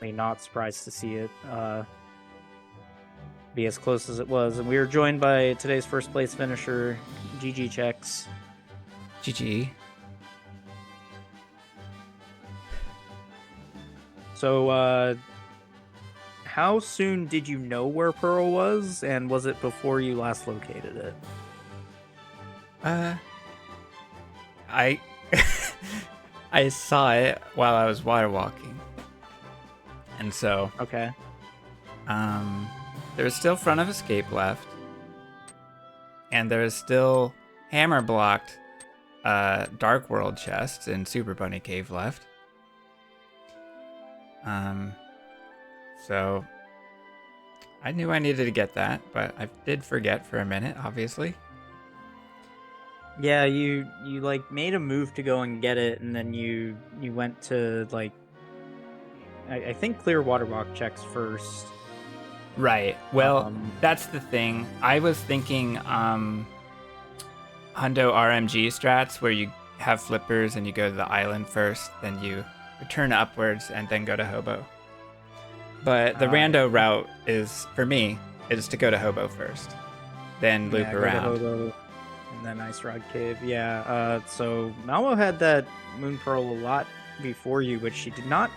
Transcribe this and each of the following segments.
definitely not surprised to see it be as close as it was. And we were joined by today's first place finisher, GG Checks. GG. So, how soon did you know where Pearl was, and was it before you last located it? I I saw it while I was water walking, and so Okay. there was still front of escape left, and there was still hammer blocked Dark World chests and Super Bunny Cave left. So I knew I needed to get that, but I did forget for a minute, obviously. Yeah, you like made a move to go and get it, and then you went to like I think clear water walk checks first. Right. Well, that's the thing. I was thinking Hundo RMG strats where you have flippers and you go to the island first, then you return upwards and then go to Hobo. But the rando route is, for me, is to go to Hobo first, then loop around. Go to Hobo, and then Ice Rod Cave. Yeah, so Malmo had that Moon Pearl a lot before you, but she did not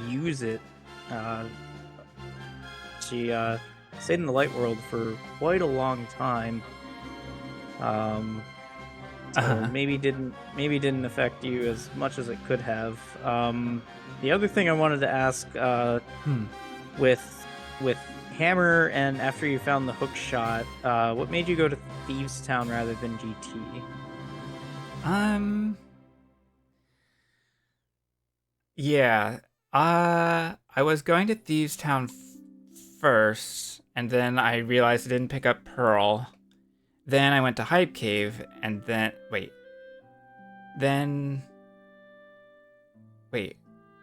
use it. She stayed in the light world for quite a long time. So maybe didn't affect you as much as it could have. The other thing I wanted to ask, with Hammer and after you found the hook shot, what made you go to Thieves Town rather than GT? Yeah. I was going to Thieves Town first, and then I realized I didn't pick up Pearl. Then I went to Hype Cave, and then wait.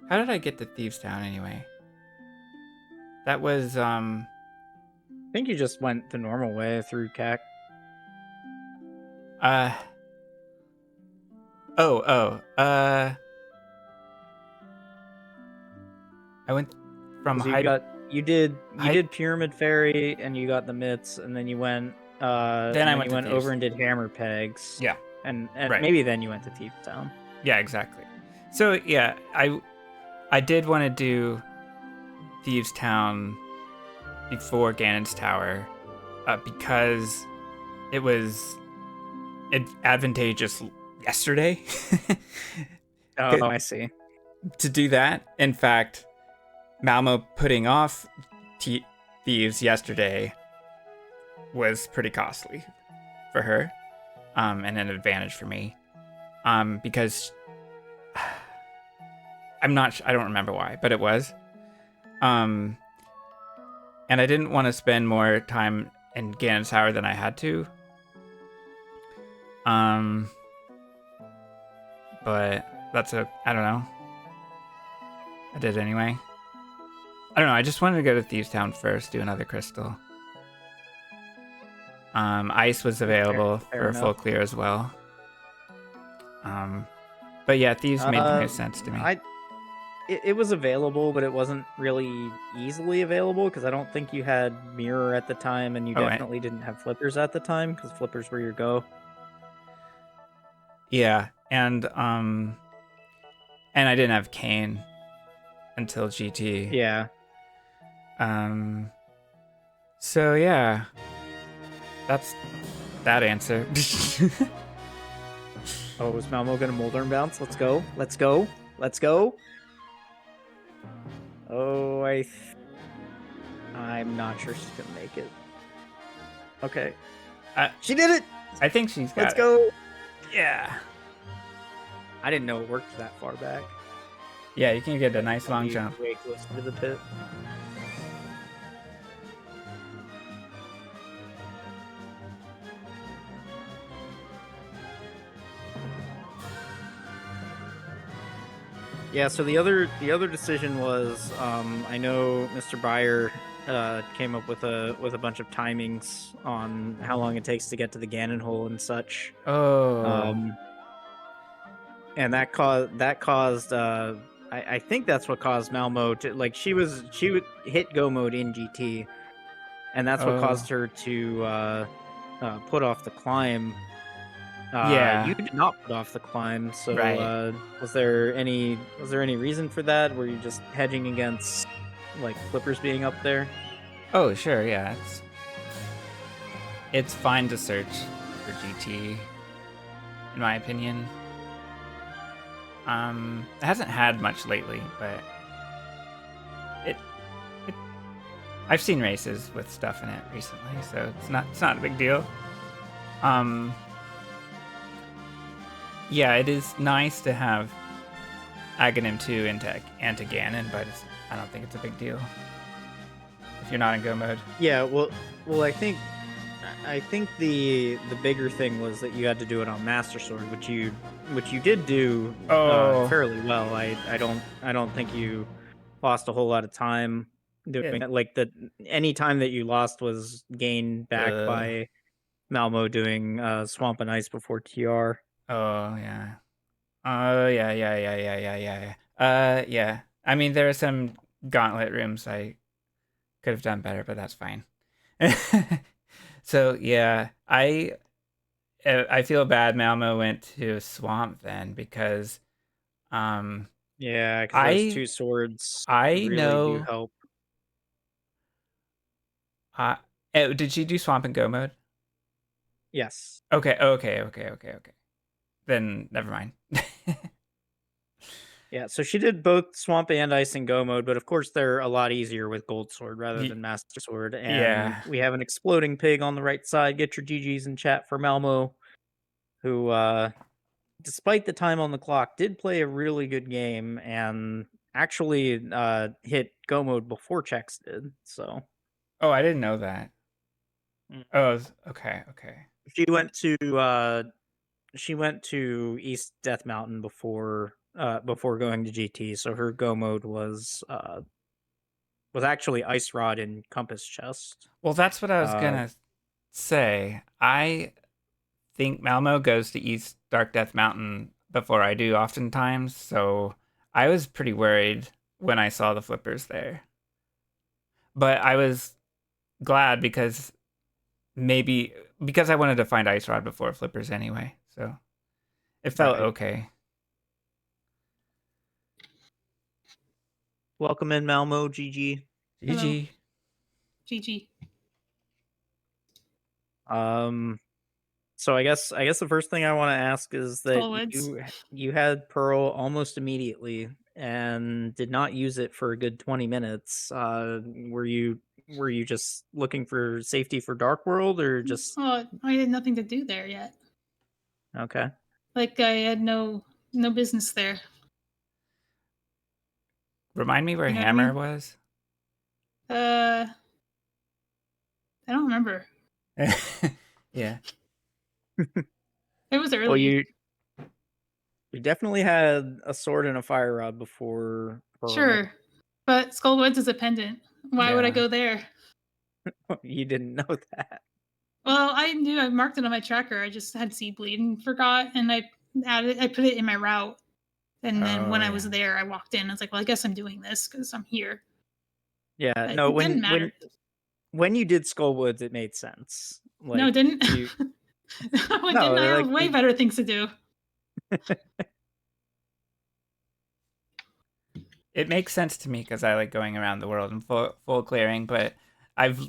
How did I get to Thieves Town anyway? That was I think you just went the normal way through CAC. I went from you did Pyramid Fairy and you got the mitts, and then you went then you went over and did Hammer Pegs. Yeah. And right. Maybe then you went to Thieves Town. Yeah, exactly. So yeah, I did want to do Thieves Town before Ganon's Tower, because it was advantageous yesterday. Oh, I see. To do that. In fact, Malmo putting off Thieves yesterday was pretty costly for her, and an advantage for me, because I don't remember why, but it was. And I didn't want to spend more time in Ganon's Tower than I had to. But I don't know. I did anyway. I don't know, I just wanted to go to Thieves Town first, do another crystal. Ice was available for a full clear as well. But yeah, Thieves made the most sense to me. It was available, but it wasn't really easily available because I don't think you had mirror at the time, and you definitely didn't have flippers at the time because flippers were your go. Yeah, and I didn't have Kane until GT. Yeah. So yeah, that's that answer. Oh, was Malmo gonna Moldarn bounce? Let's go. Let's go. Let's go. Oh, I'm not sure she's gonna make it. Okay. She did it! I think she's got Let's go. Yeah. I didn't know it worked that far back. Yeah, you can get a nice long jump. Way close to the pit. Yeah, so the other decision was, I know Mr. Breyer came up with a bunch of timings on how long it takes to get to the Ganon hole and such. Oh. And that caused I I think that's what caused Malmo to like she would hit go mode in GT, and that's what caused Oh, her to put off the climb. You yeah, did not put off the climb, so right. was there any reason for that? Were you just hedging against like flippers being up there? Oh, sure, yeah. It's fine to search for GT, in my opinion. It hasn't had much lately, but it, it I've seen races with stuff in it recently, so it's not a big deal. Um, yeah, it is nice to have Aghanim 2 into Ganon, but I don't think it's a big deal if you're not in go mode. Yeah, well, I think the bigger thing was that you had to do it on Master Sword, which you did do Oh, fairly well. I don't think you lost a whole lot of time doing yeah. it. Like the any time that you lost was gained back Uh, by Malmo doing Swamp and Ice before TR. oh, yeah. Oh, yeah, yeah, yeah, yeah, yeah, yeah. Yeah. I mean, there are some gauntlet rooms I could have done better, but that's fine. So yeah, I feel bad Malmo went to Swamp then because um Yeah, because those I two swords I really do know help. uh did she do Swamp and Go mode? Yes. Okay, okay, okay, okay, okay. Then never mind. Yeah, so she did both Swamp and Ice and Go mode, but of course they're a lot easier with Gold Sword rather Y- than Master Sword. And yeah. we have an exploding pig on the right side. Get your GGs in chat for Malmo, who, despite the time on the clock, did play a really good game and actually hit Go mode before Chex did. So Oh, I didn't know that. mm. Oh, okay, okay. she went to she went to East Death Mountain before going to GT. So her Go mode was actually Ice Rod and Compass Chest. Well, that's what I was Uh, gonna say. I think Malmo goes to East Dark Death Mountain before I do oftentimes, so I was pretty worried when I saw the flippers there. But I was glad because maybe because I wanted to find Ice Rod before flippers anyway. So it felt right. okay. Welcome in Malmo, GG. Hello, GG. GG. Um, so I guess the first thing I want to ask is that Skullwoods. you had Pearl almost immediately and did not use it for a good 20 minutes. Were you just looking for safety for Dark World or just Oh, I had nothing to do there yet. okay? Like I had no business there. Remind me where You know what I Hammer mean? was? Uh, I don't remember. Yeah. It was Well, early. you definitely had a sword and a fire rod before Pearl. Sure, but Skullwoods is a pendant. Why would I Yeah. go there? You didn't know that. Well, I knew I marked it on my tracker. I just had seed bleed and forgot, and I put it in my route. And then Oh when I was yeah. there, I walked in. I was like, well, I guess I'm doing this because I'm here. Yeah, But no, it didn't matter. when you did Skullwoods, it made sense. No, it Like didn't. you No, it no, didn't. I have like way better things to do. It makes sense to me because I like going around the world and full clearing, but I've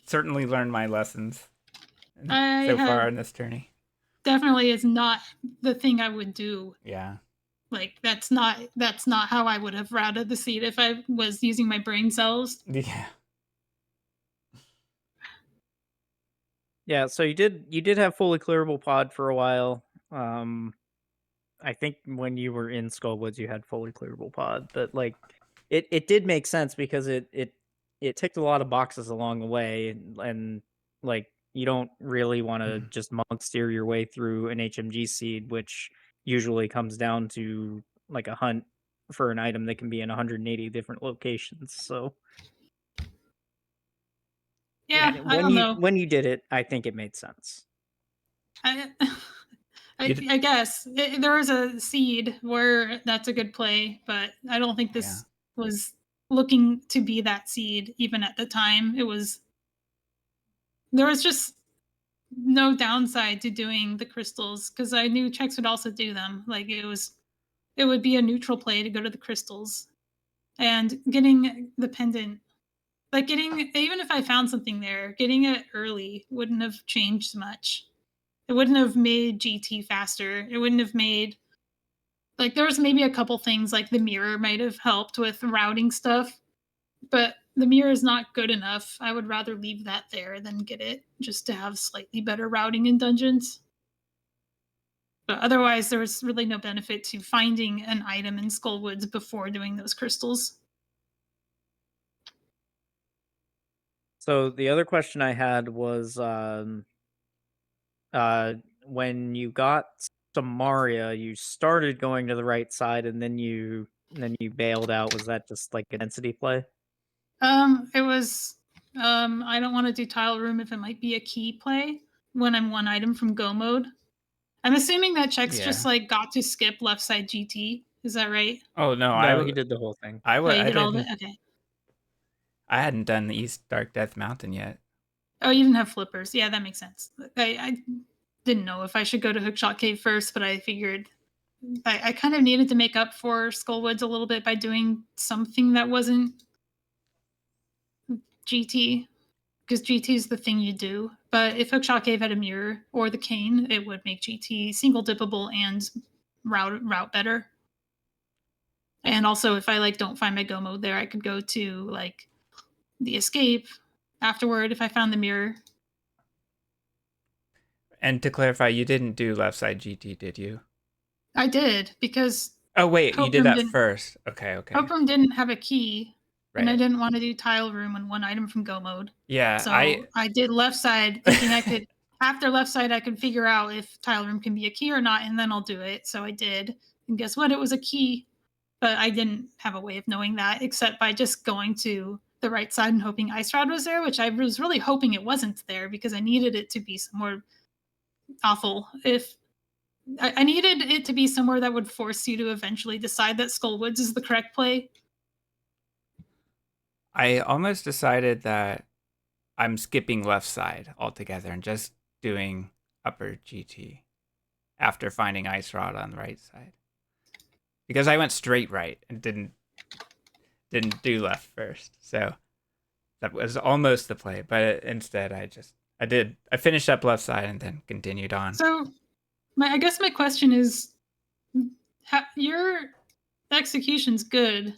certainly learned my lessons I so far have in this journey. definitely is not the thing I would do. Yeah. Like that's not how I would have routed the seed if I was using my brain cells. Yeah. yeah, so you did have fully clearable pod for a while. Um I think when you were in Skullwoods you had fully clearable pod, but like it did make sense because it ticked a lot of boxes along the way and like you don't really want to Mhm. just monk steer your way through an HMG seed, which usually comes down to like a hunt for an item that can be in 180 different locations. So Yeah, I don't know. when you did it, I think it made sense. I I guess there was a seed where that's a good play, but I don't think Yeah. this was looking to be that seed even at the time. There was just no downside to doing the crystals because I knew checks would also do them. Like it would be a neutral play to go to the crystals and getting the pendant. Like getting even if I found something there, getting it early wouldn't have changed much. It wouldn't have made GT faster. It wouldn't have made like there was maybe a couple things like the mirror might have helped with routing stuff, but the mirror is not good enough. I would rather leave that there than get it just to have slightly better routing in dungeons. But otherwise, there was really no benefit to finding an item in Skullwoods before doing those crystals. So the other question I had was, uh, when you got Samaria, you started going to the right side, and then you bailed out. Was that just like a density play? It was I don't want to do tile room if it might be a key play when I'm one item from go mode. I'm assuming that checks just Yeah. like got to skip left side GT. Is that right? Oh no, No, he did the whole thing. Oh, you I did all of it? didn't. Okay. I hadn't done the East Dark Death Mountain yet. Oh, you didn't have flippers. Yeah, that makes sense. I didn't know if I should go to Hookshot Cave first, but I figured I kind of needed to make up for Skullwoods a little bit by doing something that wasn't GT, because GT is the thing you do. But if Hookshot Cave had a mirror or the cane, it would make GT single dippable and route better. And also, if I like don't find my go mode there, I could go to like the escape afterward if I found the mirror. And to clarify, you didn't do left side GT, did you? I did because Oh wait, you Hope did Room that didn't first. Okay, okay. Hope Room didn't have a key, and I Right. didn't want to do tile room and one item from go mode. Yeah, So I did left side, thinking I could. After left side, I could figure out if tile room can be a key or not, and then I'll do it. So I did, and guess what? It was a key, but I didn't have a way of knowing that except by just going to the right side and hoping Ice Rod was there, which I was really hoping it wasn't there because I needed it to be somewhere awful. If I needed it to be somewhere that would force you to eventually decide that Skullwoods is the correct play. I almost decided that I'm skipping left side altogether and just doing upper GT after finding Ice Rod on the right side. Because I went straight right and didn't do left first. So that was almost the play, but instead I finished up left side and then continued on. So, I guess my question is, your execution's good.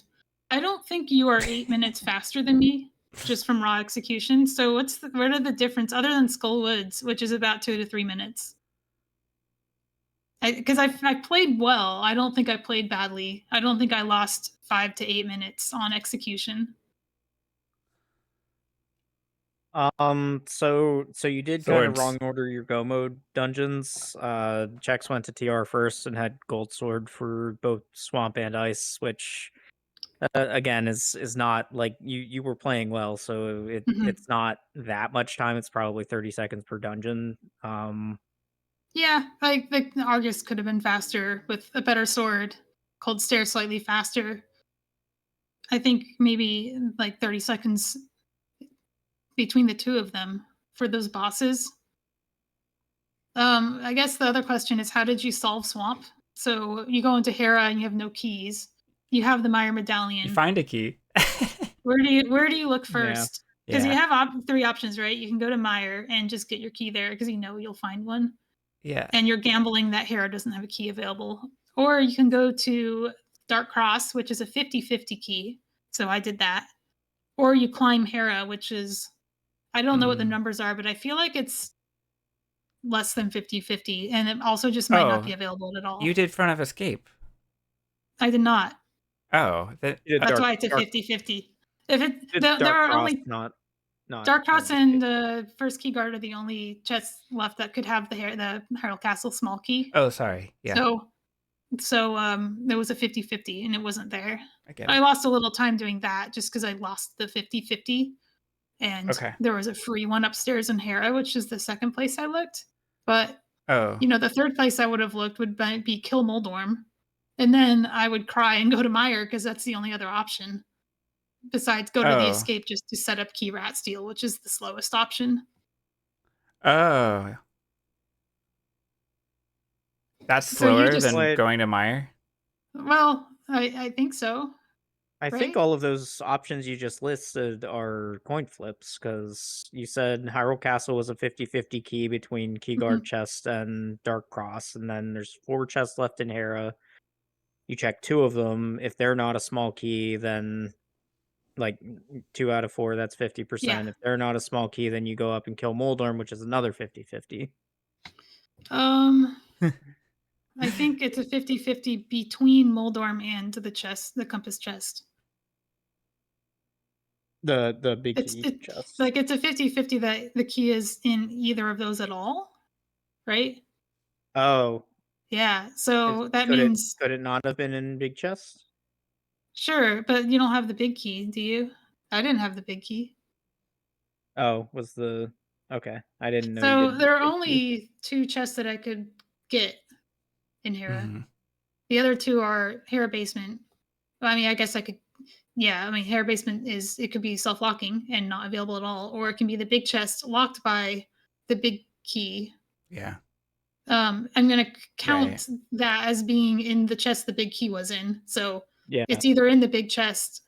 I don't think you are 8 minutes faster than me, just from raw execution. So, what are the difference other than Skull Woods, which is about 2 to 3 minutes? Because I played well. I don't think I played badly. I don't think I lost 5 to 8 minutes on execution. So you did kind of Swords. wrong order your go mode dungeons. Chex went to TR first and had gold sword for both swamp and ice, which again is not like you were playing well, so Mhm. it's not that much time. It's probably 30 seconds per dungeon. Yeah, like the Argus could have been faster with a better sword. Cold Stare slightly faster. I think maybe like 30 seconds between the two of them for those bosses. I guess the other question is how did you solve Swamp? So you go into Hera and you have no keys. You have the Meyer You medallion. find a key. Where do you look Yeah. first? Because you Yeah. have three options, right? You can go to Meyer and just get your key there because you know you'll find one, Yeah. and you're gambling that Hera doesn't have a key available. Or you can go to Dark Cross, which is a 50-50 key. So I did that. Or you climb Hera, which is I don't know what the Mm. numbers are, but I feel like it's less than 50-50, and it also just might not Oh, be available at you all. did Front of Escape. I did not. Oh, that You did That's okay. why it's a 50-50. If it Did there Dark are Cross, only not Dark Front Cross of and Escape. the first key guard are the only chests left that could have the Herald Castle small key. Oh, sorry. Yeah, So there was a 50-50 and it wasn't there. I get I it. lost a little time doing that just because I lost the 50-50, and Okay. there was a free one upstairs in Hera, which is the second place I looked. But Oh. The third place I would have looked would be Kill Moldorm, and then I would cry and go to Meyer because that's the only other option besides go to the Oh. escape just to set up Key Rat Steal, which is the slowest option. Oh. That's So you slower just than What going to Meyer? well, I think so, I think right? all of those options you just listed are coin flips because you said Hyrule Castle was a 50-50 key between Keyguard Mhm. chest and Dark Cross, and then there's 4 chests left in Hera. You check 2 of them. If they're not a small key, then like 2 out of 4, that's Yeah. 50%. If they're not a small key, then you go up and kill Moldorm, which is another 50-50. Um, I think it's a 50-50 between Moldorm and the Compass chest. The big It's key it chest. like, it's a 50-50 that the key is in either of those at all, right? Oh, Yeah, so that could it means could it not have been in big chest? sure, but you don't have the big key, do you? I didn't have the big key. Oh, was the okay. I didn't know you So, didn't have there are the big key. only 2 chests that I could get in Hera. Mhm. The other 2 are Hera Basement. Well, I mean, I guess I could yeah, I mean, Hera Basement it could be self-locking and not available at all, or it can be the big chest locked by the big key. Yeah. I'm gonna Right. count that as being in the chest the big key was in. So Yeah. it's either in the big chest.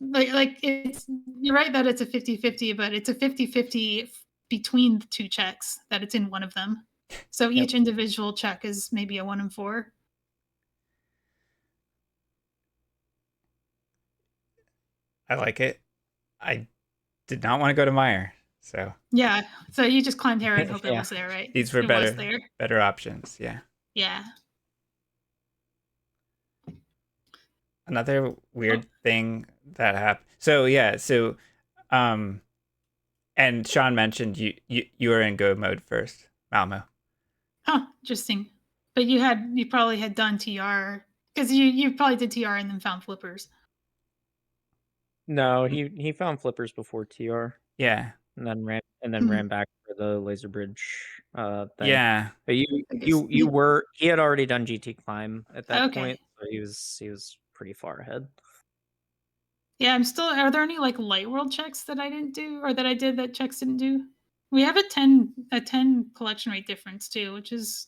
It's you're right that it's a 50-50, but it's a 50-50 between the 2 checks that it's in one of them. So Yep. each individual check is maybe a 1 in 4. I like it. I did not want to go to Meyer, so Yeah. So you just climbed Hera and hope it Yeah. was there, right? these were It was better there. better options. Yeah. Yeah. Another Oh, weird thing that happened. So yeah, um and Sean mentioned you were in go mode first, Malmo. huh, interesting. But you probably had done TR because you probably did TR and then found flippers. No, he found flippers before TR Yeah. and then ran Hmm. back for the laser bridge thing. Yeah. But I guess you were he had already done GT climb at that point, okay. so he was pretty far ahead. Yeah, I'm still are there any, like, light world checks that I didn't do or that I did that checks didn't do? We have a 10 collection rate difference too, which is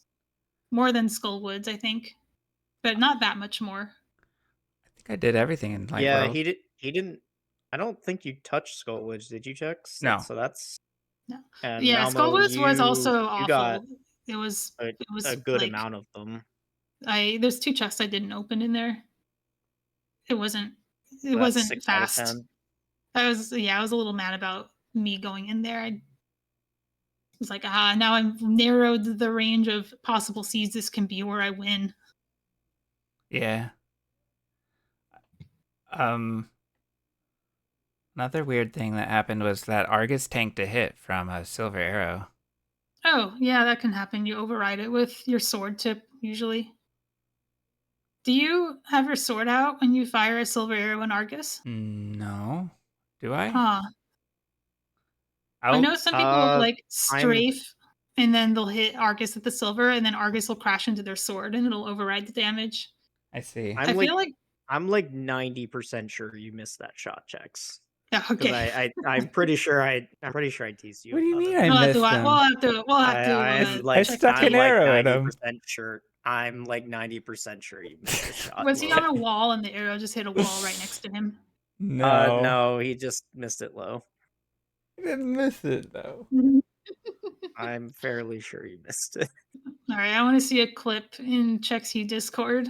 more than Skullwoods, I think, but not that much more. I think I did everything in Light Yeah, World. he didn't I don't think you touched Skullwoods. Did you check? No. So that's No. and Yeah, Malmo, Skullwoods was also you got awful. It was it a was, good like amount of them. there's 2 chests I didn't open in there. It wasn't it That's wasn't 6 out of fast. 10. I was a little mad about me going in there. I was like, "Ah, now I've narrowed the range of possible seeds this can be where I win." Yeah. Um Another weird thing that happened was that Argus tanked a hit from a silver arrow. Oh, yeah, that can happen. You override it with your sword tip usually. Do you have your sword out when you fire a silver arrow in Argus? No. Do I? Huh. I I'll know some people will, Uh, like, I'm strafe, and then they'll hit Argus with the silver, and then Argus will crash into their sword, and it'll override the damage. I see. I I'm feel like like I'm like 90% sure you missed that shot checks. oh, 'Cause okay. I'm pretty sure I teased you What do you about mean it. I missed We'll them? have to we'll have to, I'm I like check the stuck I'm an tape. like arrow in him. 90% sure. I'm like 90% sure you missed the shot Was he on low. a wall and the arrow just hit a wall right next to him? No. No, he just missed it low. I didn't miss it though. Mhm. I'm fairly sure you missed it. Alright, I wanna see a clip in Checksy Discord.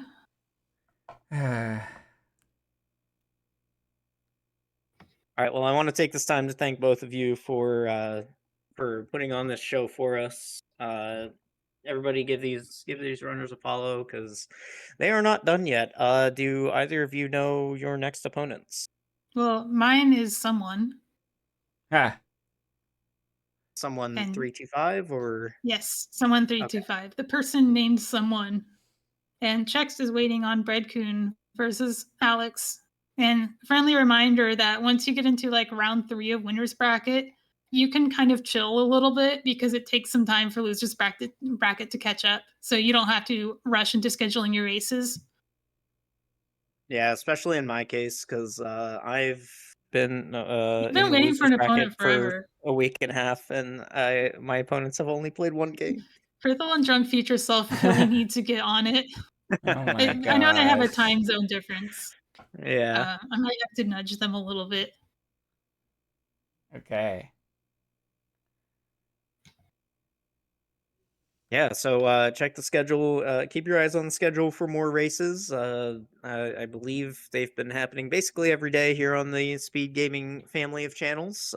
All right, well, I want to take this time to thank both of you for putting on this show for us. Everybody give these runners a follow because they are not done yet. Do either of you know your next opponents? Well, mine is someone, Ah, Someone and 325 or yes, someone okay. 325. The person named someone, and Chex is waiting on Breadcoon versus Alex. And friendly reminder that once you get into like round 3 of winners bracket, you can kind of chill a little bit because it takes some time for losers bracket to catch up. So you don't have to rush into scheduling your races. Yeah, especially in my case, because I've been You've in been the waiting for losers an bracket opponent for forever. a week and a half, and my opponents have only played one game. Frithel and Drunk Future Self really need to get on it. Oh my I know they have a gosh. time zone difference. Yeah. I might have to nudge them a little bit. Okay. Yeah, so check the schedule. Keep your eyes on the schedule for more races. I believe they've been happening basically every day here on the Speed Gaming family of channels.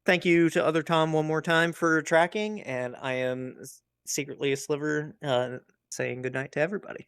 Thank you to Other Tom one more time for tracking, and I am secretly a sliver saying goodnight to everybody.